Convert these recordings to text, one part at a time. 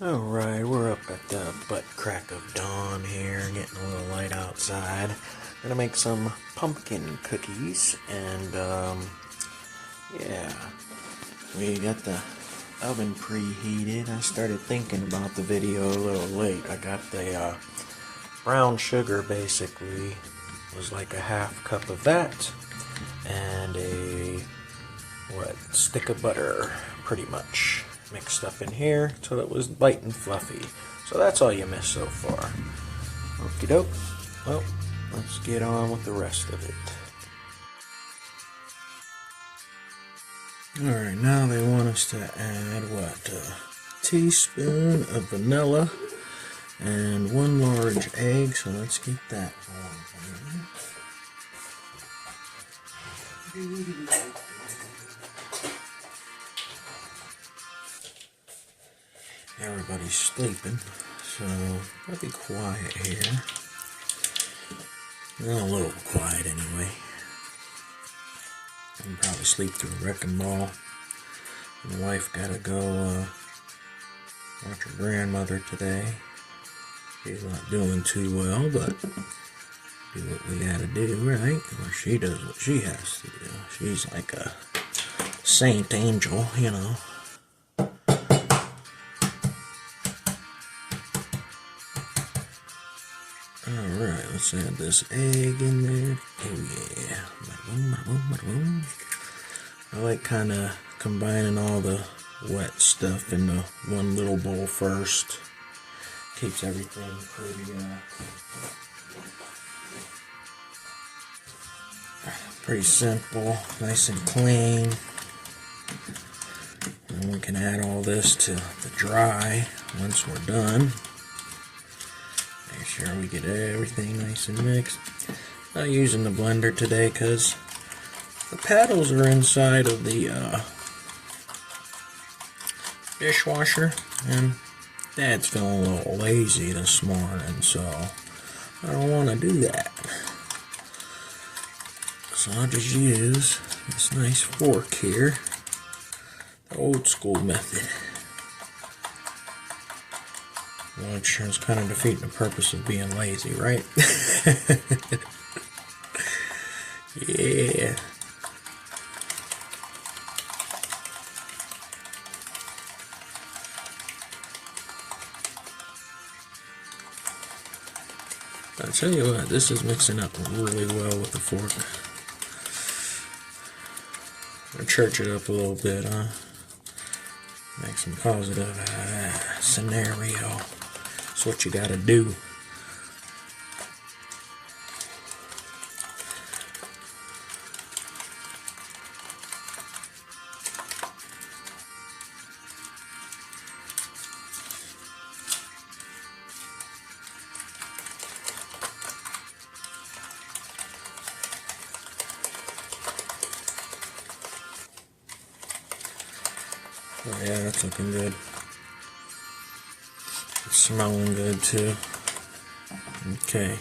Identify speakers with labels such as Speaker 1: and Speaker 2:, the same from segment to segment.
Speaker 1: Alright, we're up at the butt crack of dawn here, getting a little light outside. Gonna make some pumpkin cookies, and yeah, we got the oven preheated. I started thinking about the video a little late. I got the brown sugar, basically, was like a half cup of that, and a, stick of butter, pretty much, mixed up in here till it was light and fluffy. So that's all you missed so far. Okie doke. Well, let's get on with the rest of it. Alright, now they want us to add, a teaspoon of vanilla and 1 large egg, so let's get that on. Everybody's sleeping, so I'll be quiet here. Well, a little quiet anyway. I'll probably sleep through a wrecking ball. My wife gotta go watch her grandmother today. She's not doing too well, but do what we gotta do, right? Or she does what she has to do. She's like a saint angel, you know. Alright, let's add this egg in there. Oh yeah. I like kind of combining all the wet stuff into one little bowl first. Keeps everything pretty simple, nice and clean. And we can add all this to the dry once we're done. Make sure we get everything nice and mixed. Not using the blender today because the paddles are inside of the dishwasher, and Dad's feeling a little lazy this morning, so I don't want to do that. So I'll just use this nice fork here, the old school method. Which is kind of defeating the purpose of being lazy, right? Yeah. I'll tell you what, this is mixing up really well with the fork. I'll church it up a little bit, huh? Make some positive scenario. That's what you gotta do. Oh yeah, that's looking good. It's smelling good too. Okay.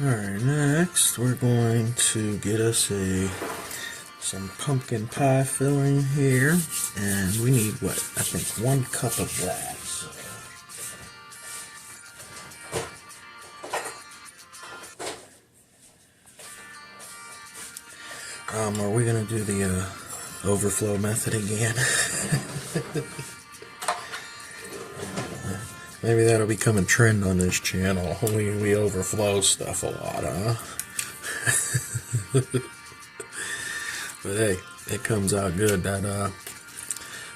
Speaker 1: Alright, next we're going to get us some pumpkin pie filling here. And we need, I think 1 cup of that. So. Are we gonna do the overflow method again? Maybe that'll become a trend on this channel. We overflow stuff a lot, huh? But hey, it comes out good. That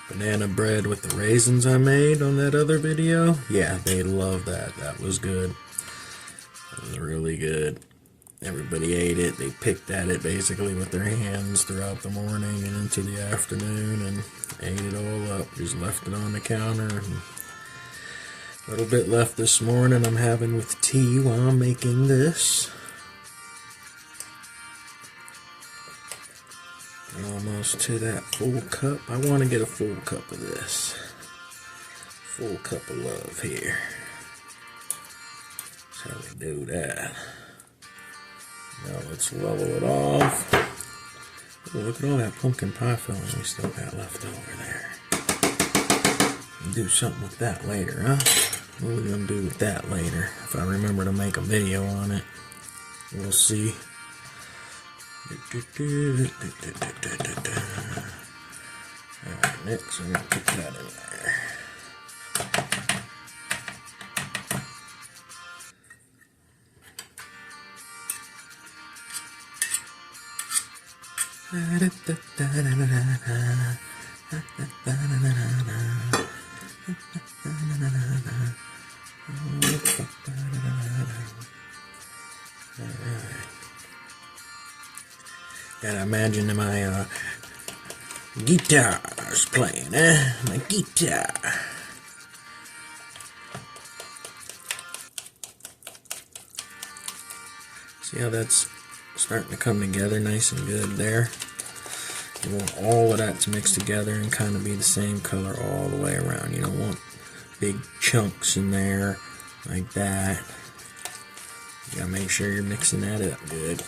Speaker 1: banana bread with the raisins I made on that other video, yeah, they love that. That was good. That was really good. Everybody ate it. They picked at it basically with their hands throughout the morning and into the afternoon and ate it all up. Just left it on the counter. And a little bit left this morning I'm having with tea while I'm making this. Almost to that full cup. I want to get a full cup of this. Full cup of love here. That's how we do that. Now let's level it off. Ooh, look at all that pumpkin pie filling we still got left over there. Do something with that later, huh? What are we gonna do with that later? If I remember to make a video on it, we'll see. Alright, next I'm gonna put that in there. Gotta imagine my guitar's playing, eh? My guitar. See how that's starting to come together nice and good there? You want all of that to mix together and kind of be the same color all the way around. You don't want big chunks in there like that. You gotta make sure you're mixing that up good.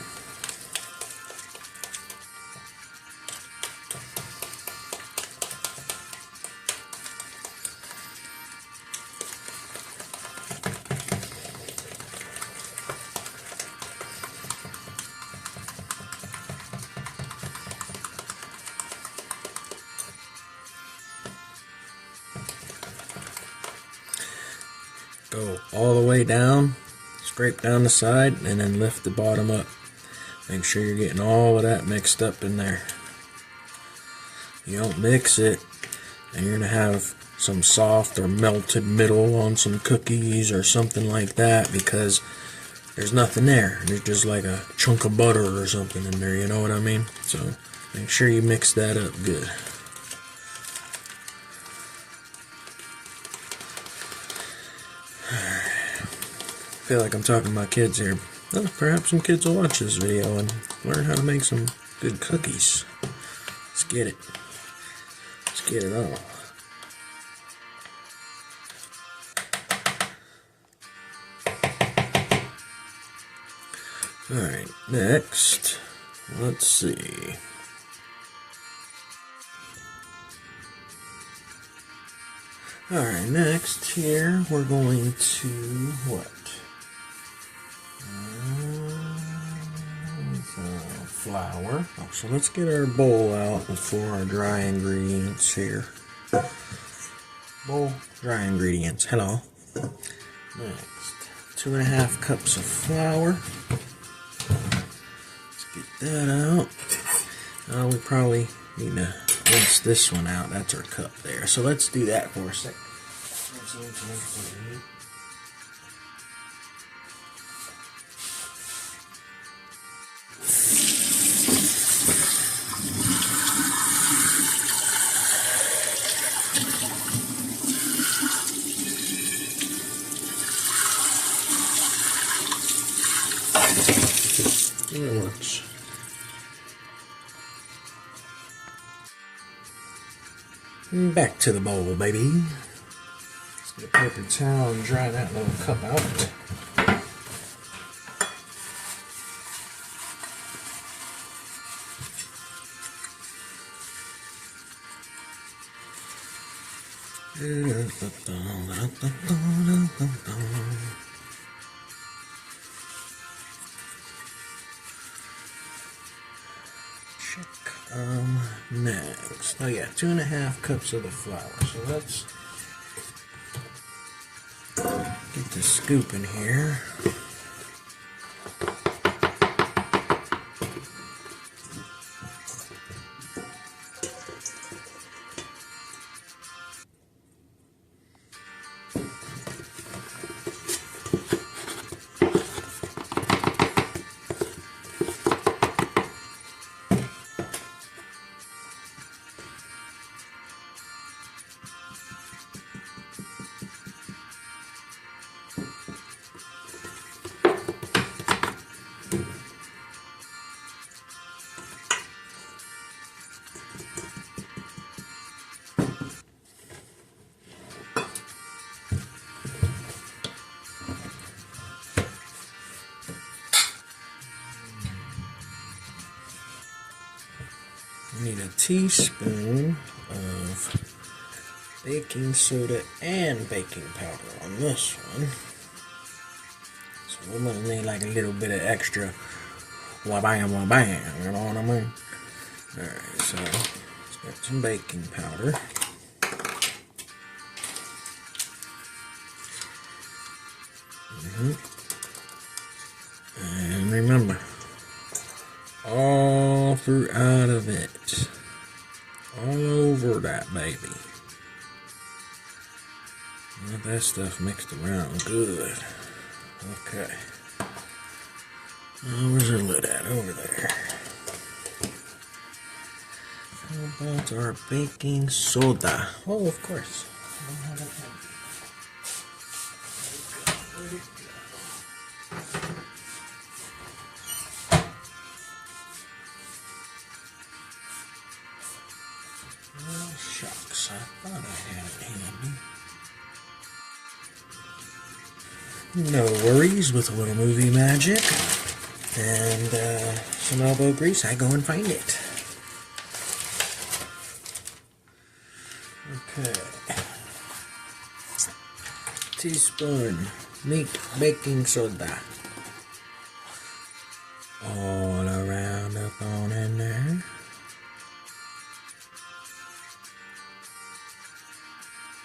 Speaker 1: Go all the way down, scrape down the side, and then lift the bottom up. Make sure you're getting all of that mixed up in there. You don't mix it, and you're going to have some soft or melted middle on some cookies or something like that because there's nothing there. There's just like a chunk of butter or something in there, you know what I mean? So make sure you mix that up good. I feel like I'm talking to my kids here. Well, perhaps some kids will watch this video and learn how to make some good cookies. Let's get it. Let's get it on. Alright, next, let's see. Alright, next here we're going to what? Flour. Oh, so let's get our bowl out before our dry ingredients here. Bowl, dry ingredients. Hello. Next, 2.5 cups of flour. Let's get that out. We probably need to rinse this one out. That's our cup there. So let's do that for a second. It works. Back to the bowl, baby. Let's get a paper towel and dry that little cup out. Check. Next. Oh yeah, 2.5 cups of the flour. So let's get the scoop in here. teaspoon of baking soda and baking powder on this one. So we're going to need like a little bit of extra wabam, you know what I mean? Alright, so let's get some baking powder. And remember, all throughout of it, all over that baby. Get that stuff mixed around good. Okay. Where's our lid at? Over there. How about our baking soda? Oh, of course. I don't have that one. Oh, shucks. I thought I had it handy. No worries with a little movie magic and some elbow grease. I go and find it. Okay. Teaspoon neat baking soda. All around up on in there.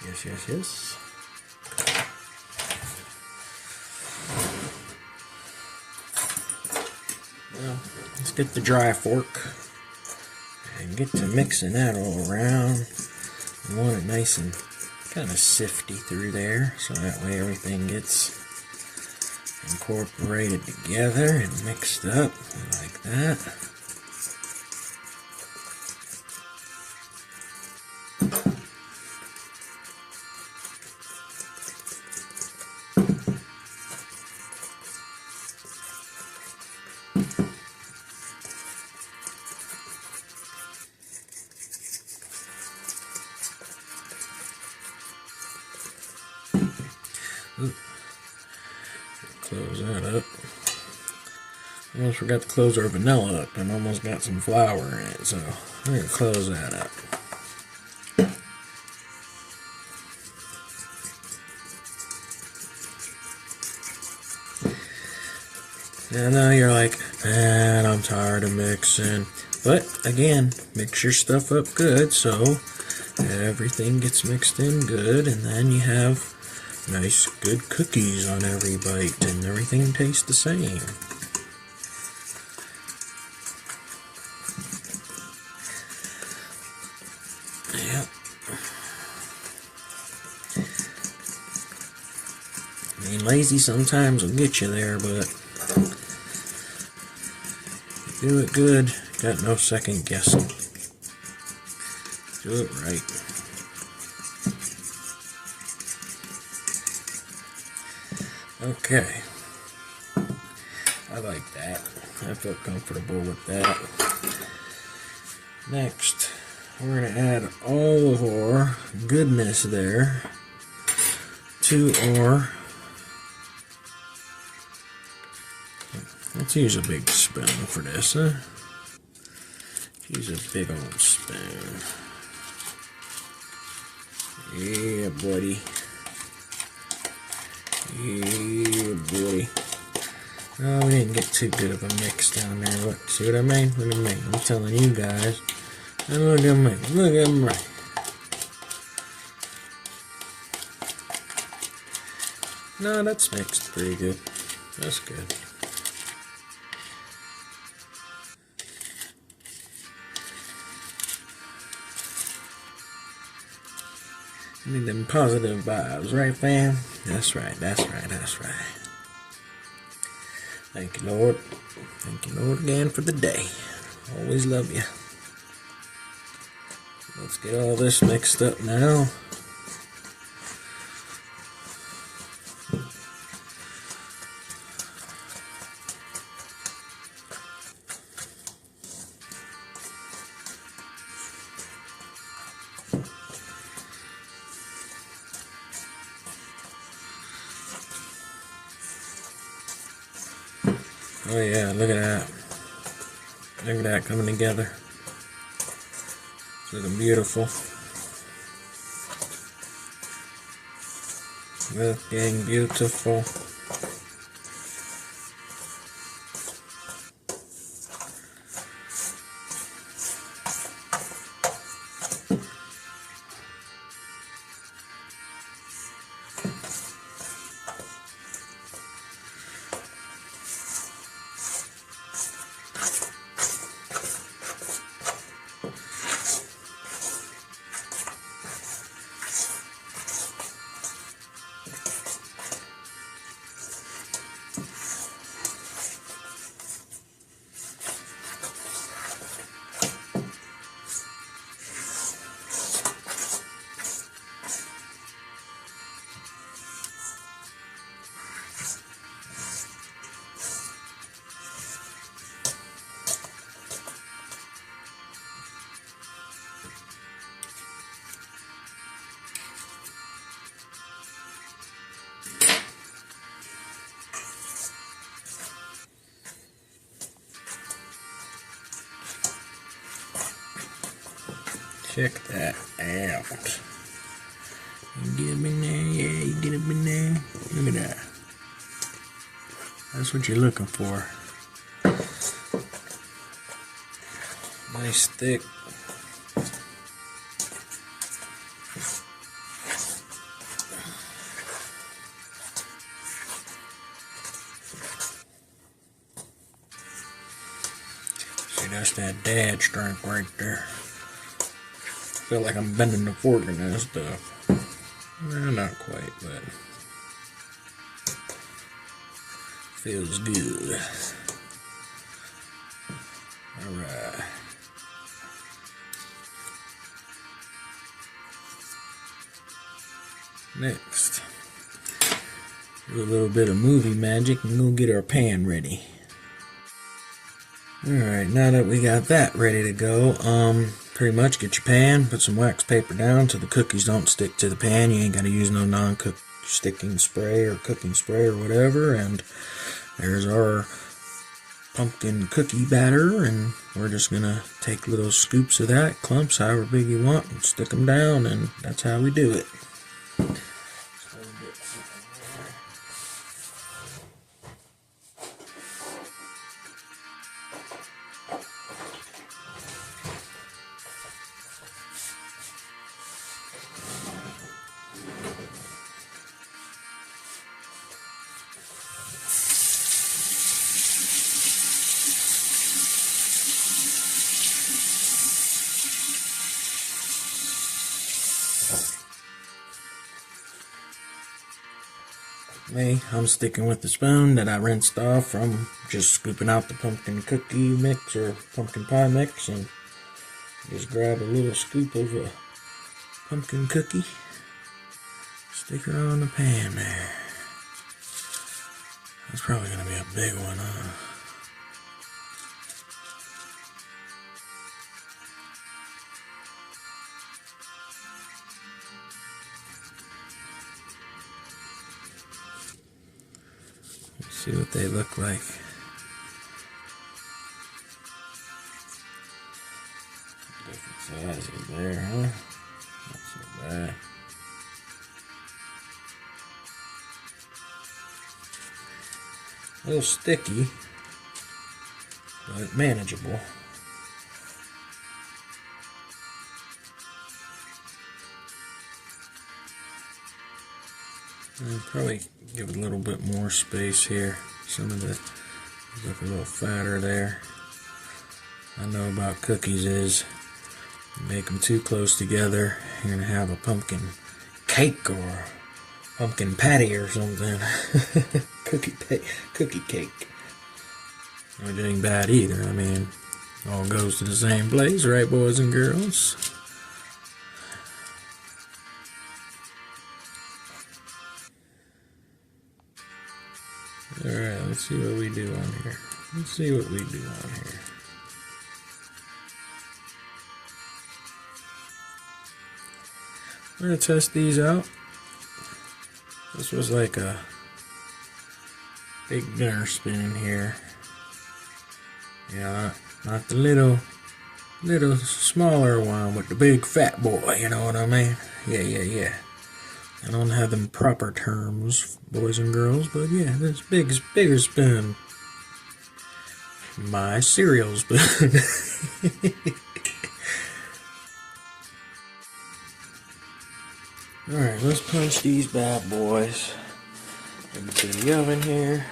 Speaker 1: Yes, yes, yes. Well, let's get the dry fork and get to mixing that all around. You want it nice and kind of sifty through there, so that way everything gets incorporated together and mixed up like that. Ooh. Close that up. Almost forgot to close our vanilla up and almost got some flour in it, so I'm going to close that up. And now you're like, man, I'm tired of mixing. But again, mix your stuff up good so everything gets mixed in good, and then you have nice good cookies on every bite and everything tastes the same. Yep. I mean, lazy sometimes will get you there, but do it good, got no second guessing. Do it right. Okay, I like that. I feel comfortable with that. Next, we're going to add all of our goodness there to our, let's use a big spoon for this, huh? Use a big old spoon. Yeah, buddy. Yeah, boy. Oh, we didn't get too good of a mix down there. Look, see what I mean? Look at me. I'm telling you guys. And look at me. Look at me. No, that's mixed pretty good. That's good. Need them positive vibes, right, fam? That's right, that's right, that's right. Thank you, Lord. Thank you, Lord, again for the day. Always love you. Let's get all this mixed up now. Oh yeah, look at that. Look at that coming together. Looking beautiful. Looking beautiful. Check that out. You get up in there, yeah, you get up in there. Look at that. That's what you're looking for. Nice thick. See, that's that dad strength right there. Feel like I'm bending the fork in that stuff. Well, not quite, but feels good. Alright. Next, do a little bit of movie magic and we'll get our pan ready. Alright, now that we got that ready to go, pretty much get your pan, put some wax paper down so the cookies don't stick to the pan. You ain't got to use no non-cook sticking spray or cooking spray or whatever. And there's our pumpkin cookie batter, and we're just going to take little scoops of that, clumps, however big you want, and stick them down, and that's how we do it. Me, I'm sticking with the spoon that I rinsed off from just scooping out the pumpkin cookie mix or pumpkin pie mix, and just grab a little scoop of a pumpkin cookie, stick her on the pan there. That's probably going to be a big one, huh? See what they look like. Different sizes there, huh? Not so bad. A little sticky, but manageable. I'll probably give it a little bit more space here. Some of the look a little fatter there. I know about cookies is you make them too close together, you're gonna have a pumpkin cake or pumpkin patty or something. Cookie cake. Not doing bad either. I mean, all goes to the same place, right, boys and girls? Alright, let's see what we do on here. Let's see what we do on here. We're going to test these out. This was like a big dinner spoon here. Yeah, not the little little smaller one with the big fat boy, you know what I mean? Yeah. I don't have them proper terms, boys and girls, but yeah, this bigger spoon. My cereal spoon. Alright, let's punch these bad boys into the oven here.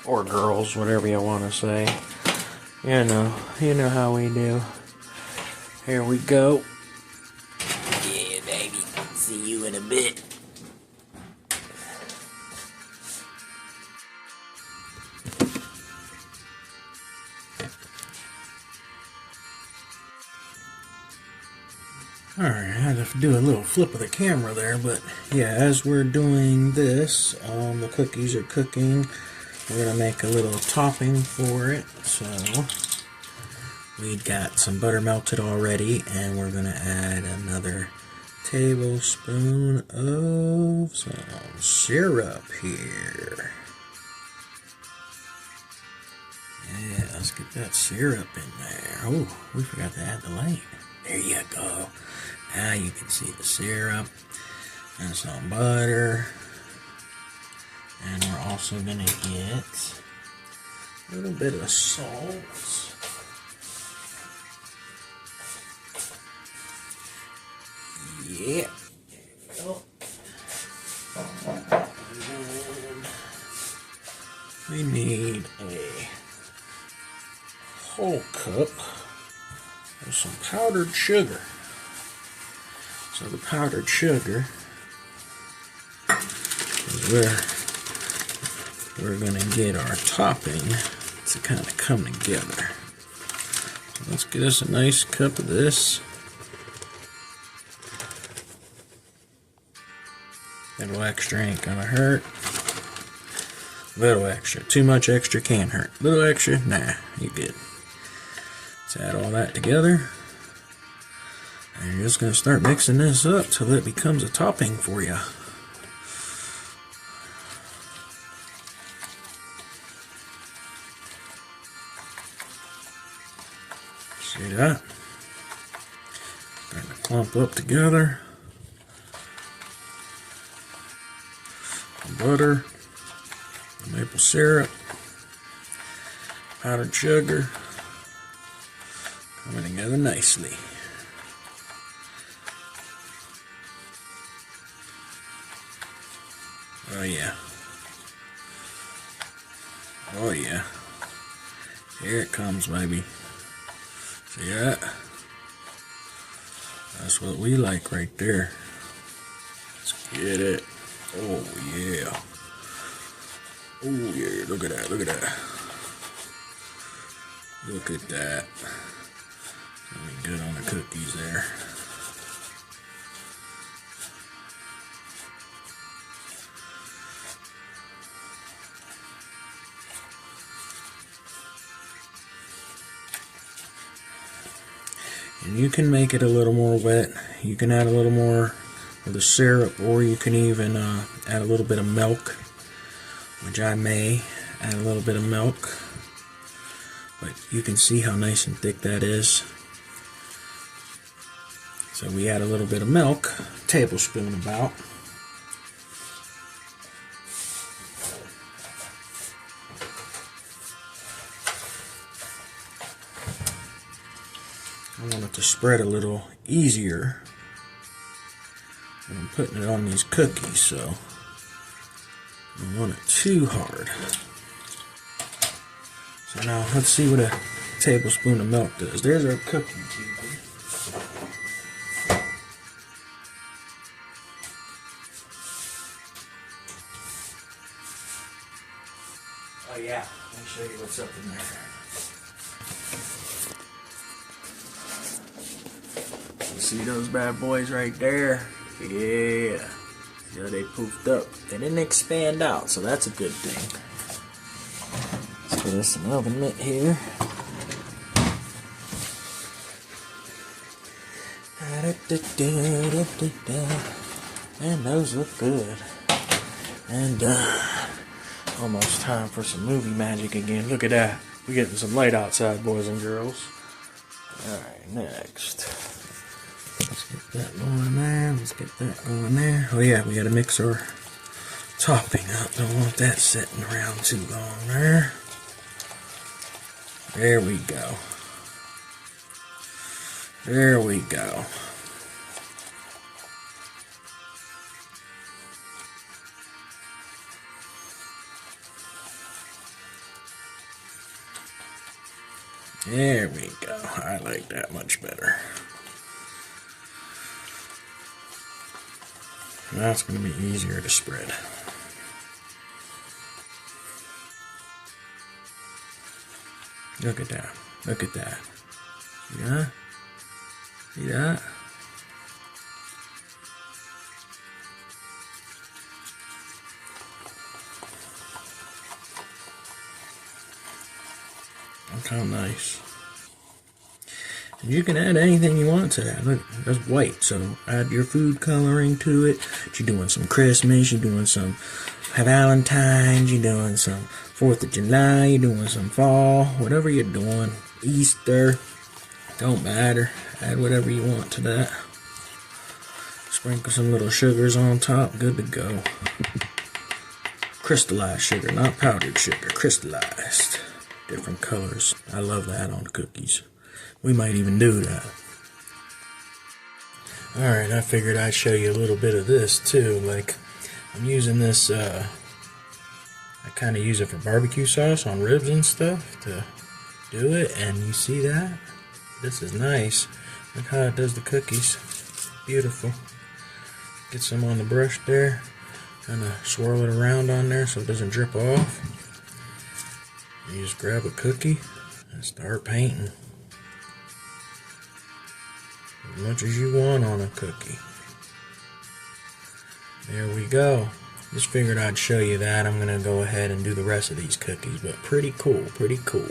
Speaker 1: Or girls, whatever you want to say. You know how we do. Here we go. Yeah, baby. See you in a bit. Alright, I had to do a little flip of the camera there, but yeah, as we're doing this, the cookies are cooking. We're going to make a little topping for it. So, we got some butter melted already, and we're going to add another tablespoon of some syrup here. Yeah, let's get that syrup in there. Oh, we forgot to add the light. There you go. Now you can see the syrup and some butter. And we're also going to get a little bit of salt. Yeah. There we go. And we need a whole cup of some powdered sugar. So the powdered sugar is where we're going to get our topping to kind of come together. So let's get us a nice cup of this. Little extra ain't going to hurt. Little extra. Too much extra can hurt. Little extra, nah, you good. Let's add all that together. And you're just going to start mixing this up till it becomes a topping for you. See that? Starting to clump up together. Butter, maple syrup, powdered sugar, coming together nicely. Oh yeah. Oh yeah. Here it comes, baby. See that? That's what we like right there. Let's get it. Oh yeah. Oh yeah, look at that, look at that. Look at that. Gonna be good on the cookies there. And you can make it a little more wet. You can add a little more of the syrup, or you can even add a little bit of milk, which I may add a little bit of milk. But you can see how nice and thick that is. So we add a little bit of milk, a tablespoon about. I want it to spread a little easier when I'm putting it on these cookies, so I don't want it too hard. So now let's see what a tablespoon of milk does. There's our cookie TV. Oh yeah, let me show you what's up in there. You see those bad boys right there? Yeah. See how they poofed up? They didn't expand out, so that's a good thing. Let's get us some oven mitt here. And those look good. And almost time for some movie magic again. Look at that. We're getting some light outside, boys and girls. Alright, next. Let's get that going there. Let's get that going there. Oh yeah, we gotta mix our topping up. Don't want that sitting around too long there. There we go. There we go. There we go. I like that much better. Now it's going to be easier to spread. Look at that. Look at that. See that? See that? Look how nice. And you can add anything you want to that. Look, that's white, so add your food coloring to it. You're doing some Christmas, you're doing some Valentine's, you're doing some 4th of July, you're doing some fall, whatever you're doing, Easter, don't matter. Add whatever you want to that. Sprinkle some little sugars on top, good to go. Crystallized sugar, not powdered sugar, crystallized. Different colors. I love that on cookies. We might even do that. Alright, I figured I'd show you a little bit of this too. Like, I'm using this, I kind of use it for barbecue sauce on ribs and stuff to do it. And you see that? This is nice. Look how it does the cookies. Beautiful. Get some on the brush there. Kind of swirl it around on there so it doesn't drip off. You just grab a cookie and start painting as much as you want on a cookie. There we go. Just figured I'd show you that. I'm going to go ahead and do the rest of these cookies, but pretty cool, pretty cool.